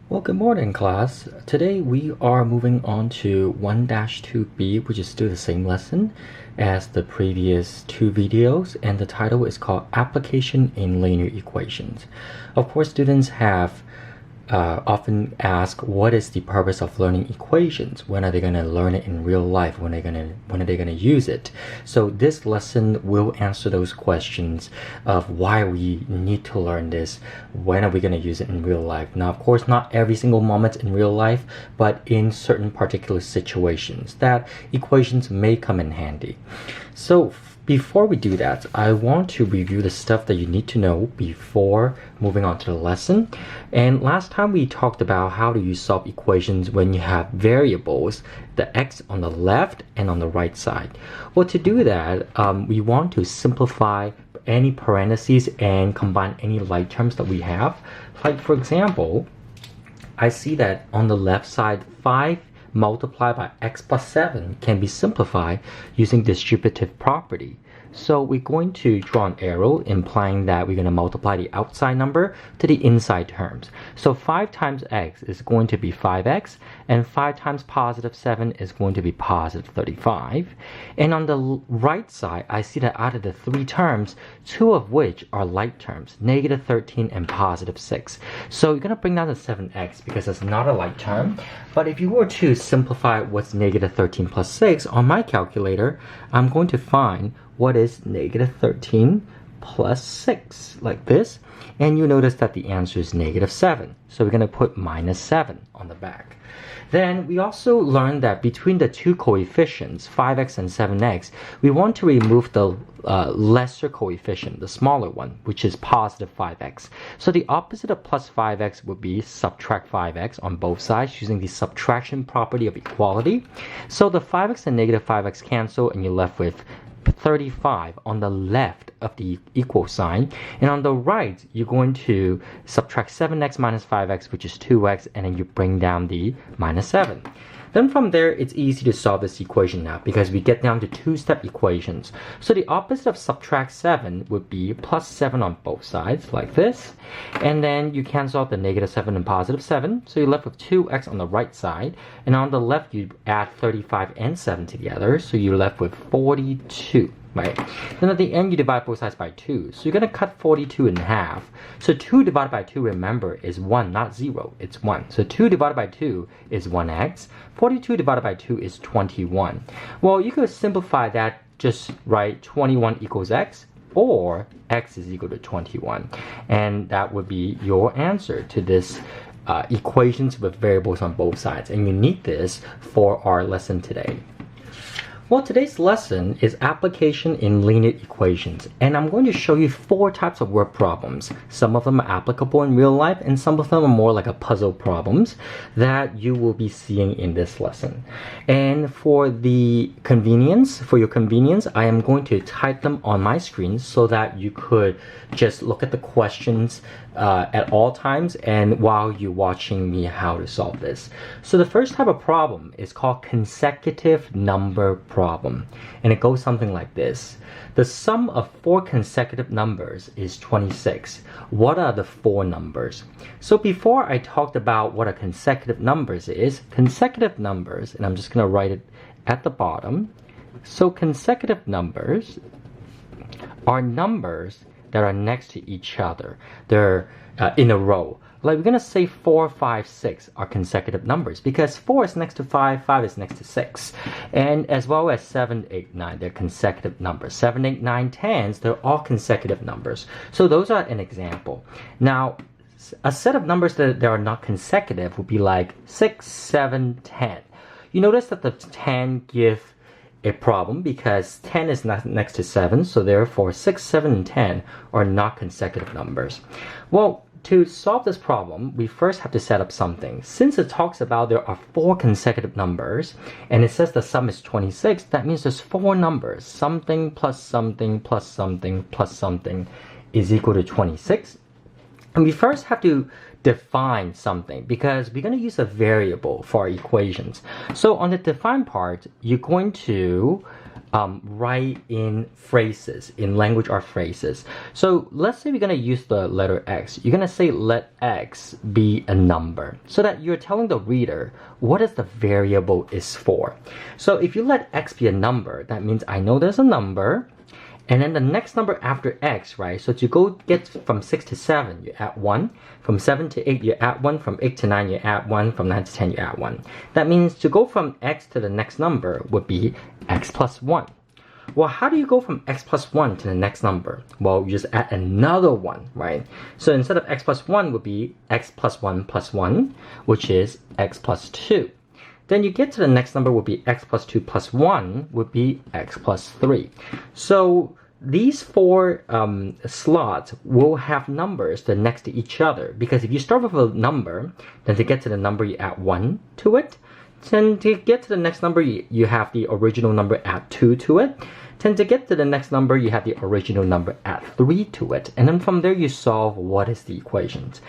Well, good morning, class. Today we are moving on to 1-2b, which is still the same lesson as the previous two videos, and the title is called Application in Linear Equations. Of course, students have often ask, what is the purpose of learning equations? When are they going to learn it in real life? When are they going to use it? So this lesson will answer those questions of why we need to learn this. When are we going to use it in real life? Now, of course, not every single moment in real life, but in certain particular situations that equations may come in handy. So before we do that, I want to review the stuff that you need to know before moving on to the lesson. And last time we talked about how do you solve equations when you have variables, the x on the left and on the right side. Well, to do that, we want to simplify any parentheses and combine any like terms that we have. Like, for example, I see that on the left side, 5 multiplied by x plus 7 can be simplified using distributive property. So we're going to draw an arrow implying that we're going to multiply the outside number to the inside terms. So 5 times x is going to be 5x, and 5 times positive 7 is going to be positive 35. And on the right side, I see that out of the 3 terms, 2 of which are like terms, negative 13 and positive 6. So you're going to bring down the 7x because it's not a like term. But if you were to simplify what's negative 13 plus 6 on my calculator, I'm going to find what is negative 13 plus 6, like this. And you notice that the answer is negative 7. So we're going to put minus 7 on the back. Then we also learned that between the two coefficients, 5x and 7x, we want to remove the lesser coefficient, the smaller one, which is positive 5x. So the opposite of plus 5x would be subtract 5x on both sides using the subtraction property of equality. So the 5x and negative 5x cancel, and you're left with 35 on the left of the equal sign, and on the right you're going to subtract 7x minus 5x, which is 2x, and then you bring down the minus 7. Then from there, it's easy to solve this equation now because we get down to two-step equations. So the opposite of subtract 7 would be plus 7 on both sides, like this. And then you cancel out the negative 7 and positive 7. So you're left with 2x on the right side. And on the left, you add 35 and 7 together. So you're left with 42. Right? Then at the end, you divide both sides by 2. So you're going to cut 42 in half. So 2 divided by 2, remember, is 1, not 0. It's 1. So 2 divided by 2 is 1x. 42 divided by 2 is 21. Well, you could simplify that, just write 21 equals x, or x is equal to 21. And that would be your answer to this equations with variables on both sides. And you need this for our lesson today. Well, today's lesson is application in linear equations, and I'm going to show you 4 types of word problems. Some of them are applicable in real life, and some of them are more like a puzzle problems that you will be seeing in this lesson. And for your convenience, I am going to type them on my screen so that you could just look at the questions at all times and while you're watching me how to solve this. So the first type of problem is called consecutive number problem, and it goes something like this. The sum of 4 consecutive numbers is 26. What are the 4 numbers? So before I talked about what a consecutive numbers is, consecutive numbers, and I'm just going to write it at the bottom. So consecutive numbers are numbers that are next to each other. They're in a row. Like we're going to say 4, 5, 6 are consecutive numbers because 4 is next to 5, 5 is next to 6. And as well as 7, 8, 9, they're consecutive numbers. 7, 8, 9, 10s, they're all consecutive numbers. So those are an example. Now, a set of numbers that are not consecutive would be like 6, 7, 10. You notice that the 10 give a problem because 10 is not next to 7, so therefore 6, 7, and 10 are not consecutive numbers. Well, to solve this problem, we first have to set up something. Since it talks about there are 4 consecutive numbers, and it says the sum is 26, that means there's 4 numbers. Something plus something plus something plus something is equal to 26. And we first have to define something because we're going to use a variable for our equations. So on the define part, you're going to write in phrases, in language art phrases. So let's say we're going to use the letter X. You're going to say let X be a number so that you're telling the reader what is the variable is for. So if you let X be a number, that means I know there's a number. And then the next number after X, right? So to go get from 6 to 7, you add 1. From 7 to 8, you add 1. From 8 to 9, you add 1. From 9 to 10, you add 1. That means to go from X to the next number would be X plus 1. Well, how do you go from X plus 1 to the next number? Well, you just add another 1, right? So instead of X plus 1 would be X plus 1, which is X plus 2. Then you get to the next number would be X plus 2 plus 1 would be X plus 3. So these four slots will have numbers that are next to each other, because if you start with a number, then to get to the number you add 1 to it. Then to get to the next number you have the original number add 2 to it. Then to get to the next number you have the original number add 3 to it. And then from there you solve what is the equations.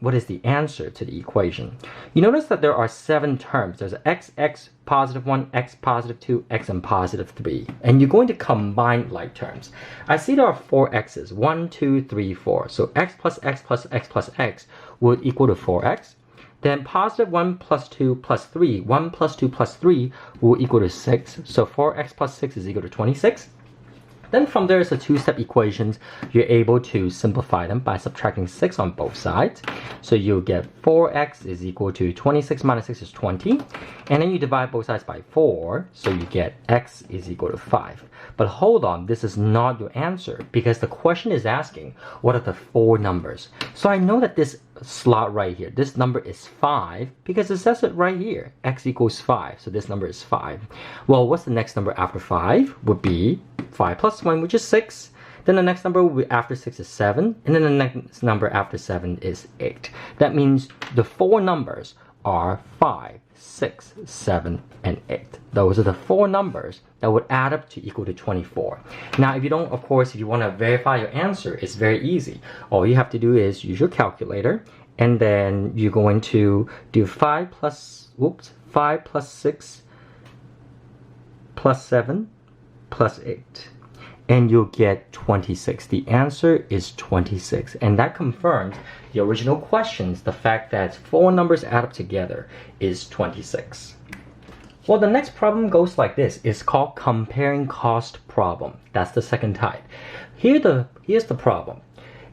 What is the answer to the equation? You notice that there are 7 terms. There's x, x, positive 1, x, positive 2, x, and positive 3. And you're going to combine like terms. I see there are 4 x's. 1, 2, 3, 4. So x plus x plus x plus x would equal to 4x. Then positive 1 plus 2 plus 3. 1 plus 2 plus 3 will equal to 6. So 4x plus 6 is equal to 26. Then from there is a two-step equations. You're able to simplify them by subtracting 6 on both sides. So you'll get 4x is equal to 26 minus 6 is 20. And then you divide both sides by 4. So you get x is equal to 5. But hold on, this is not your answer, because the question is asking what are the 4 numbers. So I know that this slot right here, this number is 5 because it says it right here, x equals 5. So this number is 5. Well, what's the next number after 5? Would be 5 plus 1, which is 6. Then the next number will be after 6 is 7. And then the next number after 7 is 8. That means the 4 numbers are 5, 6, 7, and 8. Those are the 4 numbers that would add up to equal to 24. Now, if you don't, of course, if you want to verify your answer, it's very easy. All you have to do is use your calculator, and then you're going to do 5 plus 6 plus 7 plus 8. And you'll get 26. The answer is 26. And that confirms the original questions, the fact that 4 numbers add up together is 26. Well, the next problem goes like this. It's called comparing cost problem. That's the second type. Here's the problem.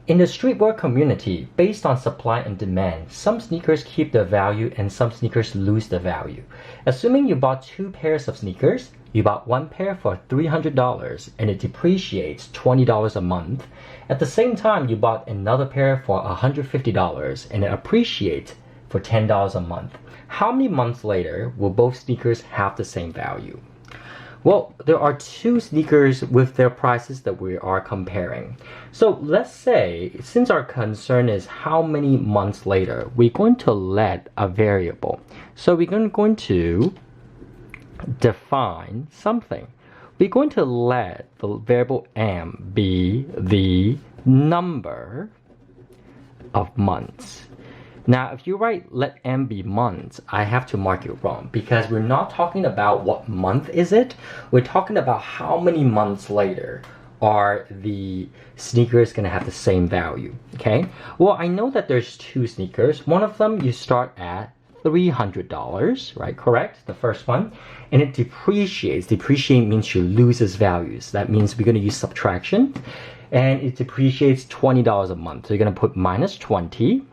In the streetwear community, based on supply and demand, some sneakers keep their value and some sneakers lose their value. Assuming you bought 2 pairs of sneakers, you bought 1 pair for $300 and it depreciates $20 a month. At the same time, you bought another pair for $150 and it appreciates for $10 a month. How many months later will both sneakers have the same value? Well, there are 2 sneakers with their prices that we are comparing. So let's say, since our concern is how many months later, we're going to let a variable. So we're going to define something. We're going to let the variable m be the number of months. Now, if you write let m be months, I have to mark it wrong, because we're not talking about what month is it. We're talking about how many months later are the sneakers going to have the same value, okay? Well, I know that there's 2 sneakers. One of them you start at $300, right? Correct? The first one. And it depreciates. Depreciate means you lose its values. That means we're going to use subtraction. And it depreciates $20 a month. So you're going to put minus 20.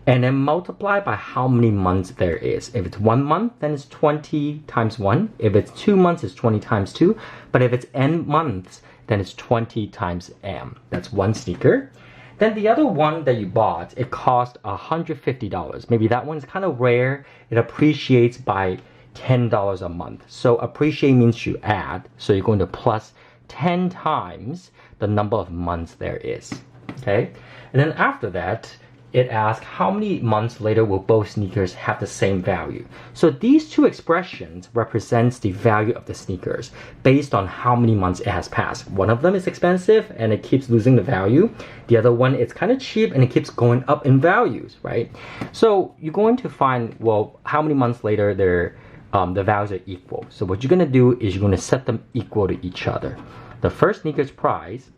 And then multiply by how many months there is. If it's 1 month, then it's 20 times 1. If it's 2 months, it's 20 times 2. But if it's n months, then it's 20 times m. That's 1 sneaker. Then the other one that you bought, it cost $150. Maybe that one's kind of rare. It appreciates by $10 a month. So appreciate means you add. So you're going to plus 10 times the number of months there is. Okay? And then after that, it asks how many months later will both sneakers have the same value. So these 2 expressions represents the value of the sneakers based on how many months it has passed. One of them is expensive and it keeps losing the value. The other one is kind of cheap and it keeps going up in values, right? So you're going to find, well, how many months later the values are equal. So what you're going to do is you're going to set them equal to each other. The first sneaker's price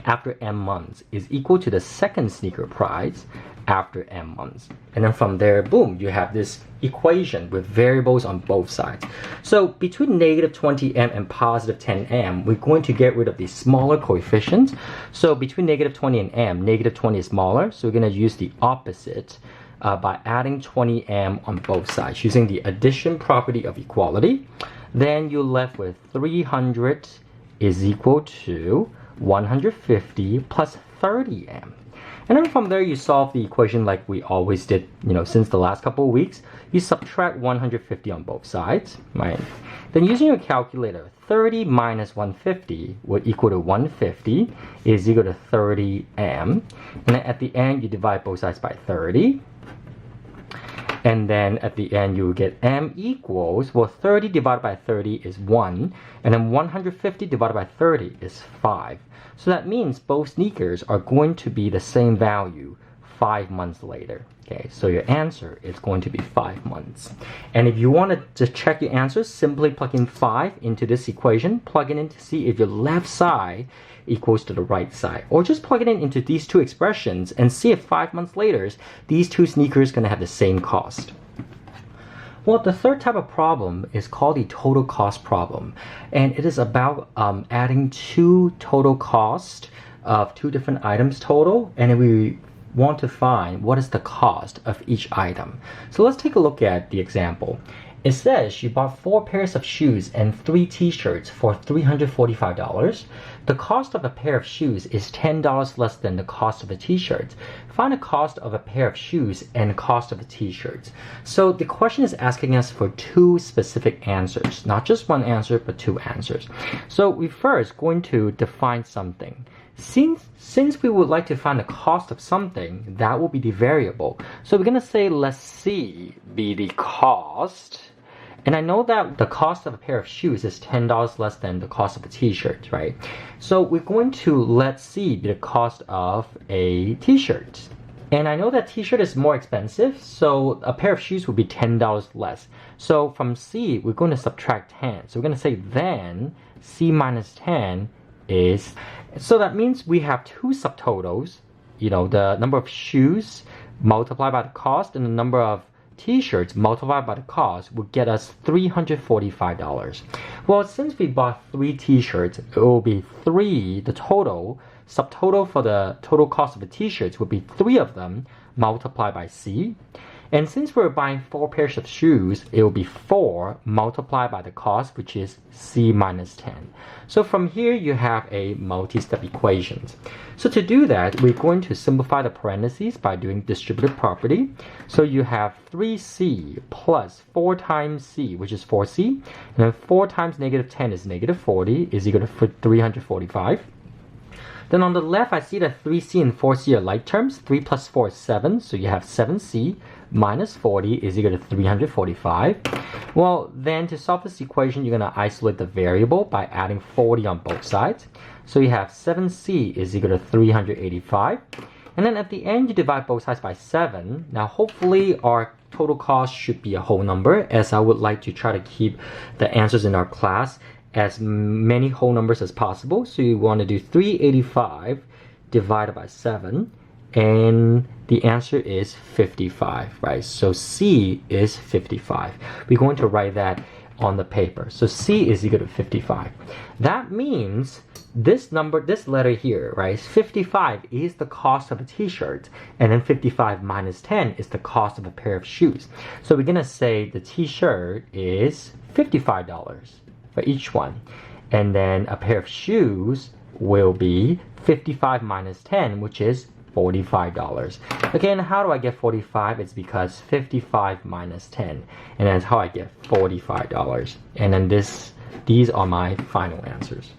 after M months is equal to the second sneaker price after M months. And then from there, boom, you have this equation with variables on both sides. So between negative 20M and positive 10M, we're going to get rid of the smaller coefficients. So between negative 20 and M, negative 20 is smaller. So we're going to use the opposite by adding 20M on both sides, using the addition property of equality. Then you're left with 300 is equal to 150 plus 30M. And then from there, you solve the equation like we always did, since the last couple of weeks. You subtract 150 on both sides, right? Then using your calculator, 30 minus 150 would equal to 150 is equal to 30M. And then at the end, you divide both sides by 30. And then at the end, you will get M equals, 30 divided by 30 is 1. And then 150 divided by 30 is 5. So that means both sneakers are going to be the same value 5 months later. Okay, so your answer is going to be 5 months. And if you want to check your answer, simply plug in 5 into this equation. Plug it in to see if your left side equals to the right side. Or just plug it into these two expressions and see if 5 months later, these two sneakers are going to have the same cost. Well, the third type of problem is called the total cost problem. And it is about adding two total cost of two different items total. And we want to find what is the cost of each item. So let's take a look at the example. It says she bought 4 pairs of shoes and 3 t-shirts for $345. The cost of a pair of shoes is $10 less than the cost of a t-shirt. Find the cost of a pair of shoes and the cost of a t-shirt. So the question is asking us for two specific answers, not just one answer, but two answers. So we first going to define something. Since we would like to find the cost of something, that will be the variable. So we're going to say let C be the cost. And I know that the cost of a pair of shoes is $10 less than the cost of a t-shirt, right? So we're going to let C be the cost of a t-shirt. And I know that t-shirt is more expensive, so a pair of shoes would be $10 less. So from C, we're going to subtract 10. So we're going to say then C minus 10 is... So that means we have two subtotals, the number of shoes multiplied by the cost and the number of t-shirts multiplied by the cost would get us $345. Well, since we bought 3 t-shirts, it will be 3, the total, subtotal for the total cost of the t-shirts would be 3 of them multiplied by C. And since we're buying 4 pairs of shoes, it will be 4 multiplied by the cost, which is C minus 10. So from here, you have a multi-step equations. So to do that, we're going to simplify the parentheses by doing distributive property. So you have 3C plus 4 times C, which is 4C. And then 4 times negative 10 is negative 40, is equal to 345. Then on the left, I see that 3C and 4C are like terms. 3 plus 4 is 7, so you have 7C minus 40 is equal to 345. Well, then to solve this equation, you're going to isolate the variable by adding 40 on both sides. So you have 7C is equal to 385. And then at the end, you divide both sides by 7. Now, hopefully, our total cost should be a whole number, as I would like to try to keep the answers in our class as many whole numbers as possible. So you want to do 385 divided by 7, and the answer is 55, right? So C is 55. We're going to write that on the paper. So C is equal to 55. That means this number, this letter here, right, 55 is the cost of a t-shirt, and then 55 minus 10 is the cost of a pair of shoes. So we're going to say the t-shirt is $55 for each one. And then a pair of shoes will be 55 minus 10, which is $45. Again, how do I get 45? It's because 55 minus 10. And that's how I get $45. And then these are my final answers.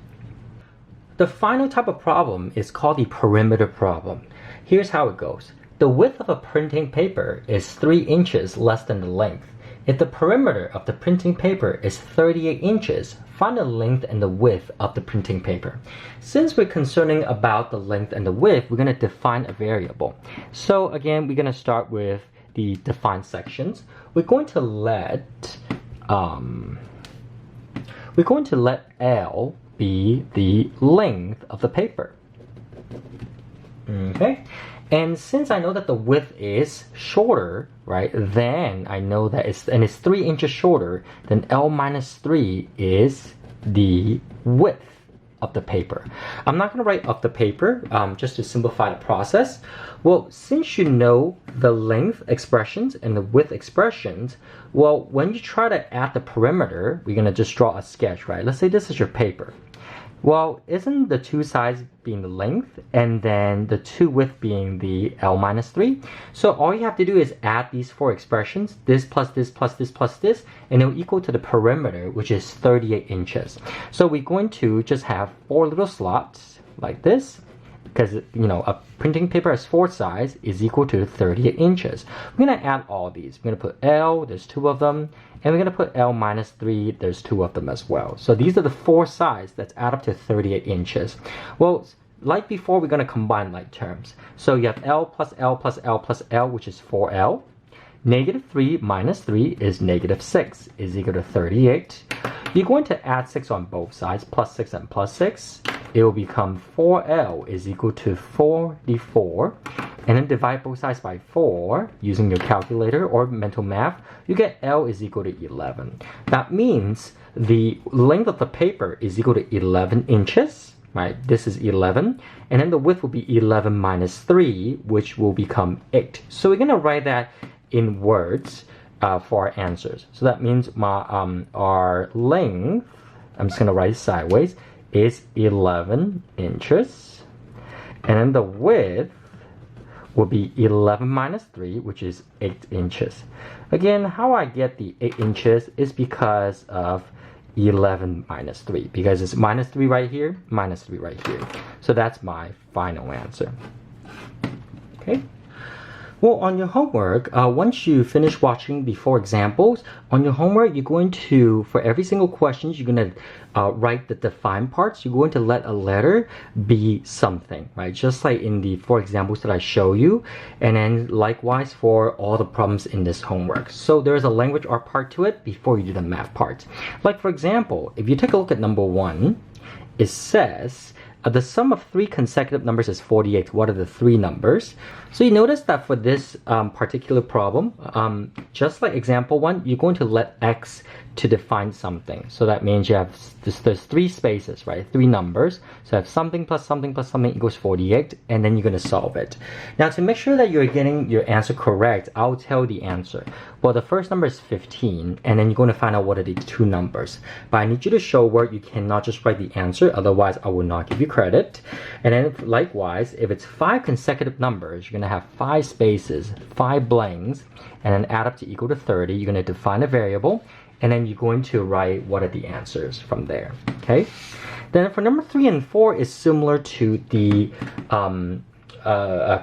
The final type of problem is called the perimeter problem. Here's how it goes. The width of a printing paper is 3 inches less than the length. If the perimeter of the printing paper is 38 inches, find the length and the width of the printing paper. Since we're concerning about the length and the width, we're going to define a variable. So again, we're going to start with the defined sections. We're going to let we're going to let L be the length of the paper. Okay, and since I know that the width is shorter, right, then I know that it's 3 inches shorter, then L minus 3 is the width of the paper. I'm not going to write of the paper just to simplify the process. Well, since you know the length expressions and the width expressions, well, when you try to add the perimeter, we're going to just draw a sketch, right? Let's say this is your paper. Well, isn't the 2 sides being the length and then the 2 width being the L minus 3? So all you have to do is add these 4 expressions, this plus this plus this plus this, and it will equal to the perimeter, which is 38 inches. So we're going to just have 4 little slots like this, because you know a printing paper has 4 sides is equal to 38 inches. We're going to add all these. We're going to put L, there's 2 of them, and we're going to put L minus 3, there's 2 of them as well. So these are the 4 sides that add up to 38 inches. Well, like before, we're going to combine like terms. So you have L plus L plus L plus L, which is 4L. Negative 3 minus 3 is negative 6, is equal to 38. You're going to add 6 on both sides, plus 6 and plus 6. It will become 4L is equal to 44. And then divide both sides by 4 using your calculator or mental math. You get L is equal to 11. That means the length of the paper is equal to 11 inches. Right, this is 11, and then the width will be 11 minus 3, which will become 8. So we're going to write that in words for our answers. So that means our length, I'm just going to write it sideways, is 11 inches, and then the width will be 11 minus 3, which is 8 inches. Again, how I get the 8 inches is because of 11 minus 3, because it's minus 3 right here, minus 3 right here. So that's my final answer. Okay. Well, on your homework, once you finish watching the 4 examples, on your homework, you're going to, for every single question, you're going to write the defined parts. You're going to let a letter be something, right? Just like in the 4 examples that I show you. And then likewise for all the problems in this homework. So there's a language art part to it before you do the math part. Like for example, if you take a look at number 1, it says, the sum of 3 consecutive numbers is 48. What are the 3 numbers? So you notice that for this particular problem, just like example 1, you're going to let X to define something. So that means you have there's 3 spaces, right? 3 numbers. So I have something plus something plus something equals 48, and then you're going to solve it. Now to make sure that you're getting your answer correct, I'll tell the answer. Well, the first number is 15, and then you're going to find out what are the 2 numbers. But I need you to show where you cannot just write the answer, otherwise I will not give you credit. And then likewise, if it's 5 consecutive numbers, you're going to have 5 spaces, 5 blanks, and then add up to equal to 30. You're going to define a variable, and then you're going to write what are the answers from there. Okay. Then for number 3 and 4 is similar to the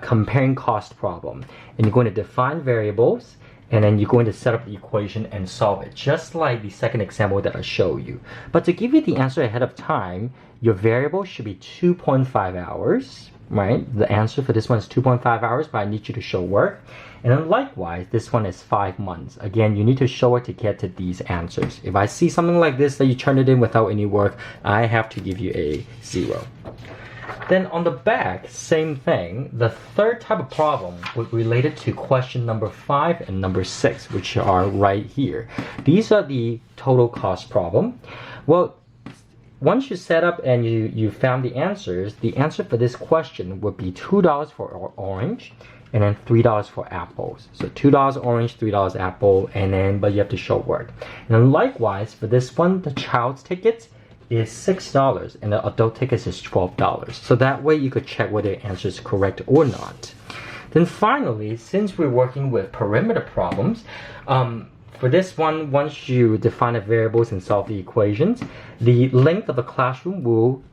comparing cost problem, and you're going to define variables, and then you're going to set up the equation and solve it, just like the second example that I showed you. But to give you the answer ahead of time, your variable should be 2.5 hours, right? The answer for this one is 2.5 hours, but I need you to show work. And then likewise, this one is 5 months. Again, you need to show it to get to these answers. If I see something like this that you turn it in without any work, I have to give you a 0. Then on the back, same thing. The third type of problem was related to question number 5 and number 6, which are right here. These are the total cost problem. Well, once you set up and you found the answers, the answer for this question would be $2 for orange, and then $3 for apples. So $2 orange, $3 apple, and then but you have to show work. And then likewise for this one, the child's ticket is $6 and the adult ticket is $12. So that way you could check whether the answer is correct or not. Then finally, since we're working with perimeter problems, for this one, once you define the variables and solve the equations, the length of the classroom will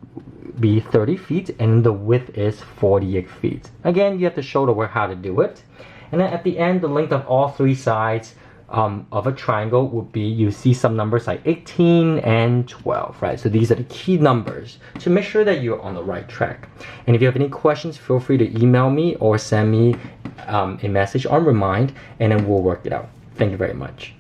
be 30 feet and the width is 48 feet. Again, you have to show the work how to do it. And then at the end, the length of all 3 sides of a triangle would be, you see some numbers like 18 and 12, right? So these are the key numbers to make sure that you're on the right track. And if you have any questions, feel free to email me or send me a message on Remind, and then we'll work it out. Thank you very much.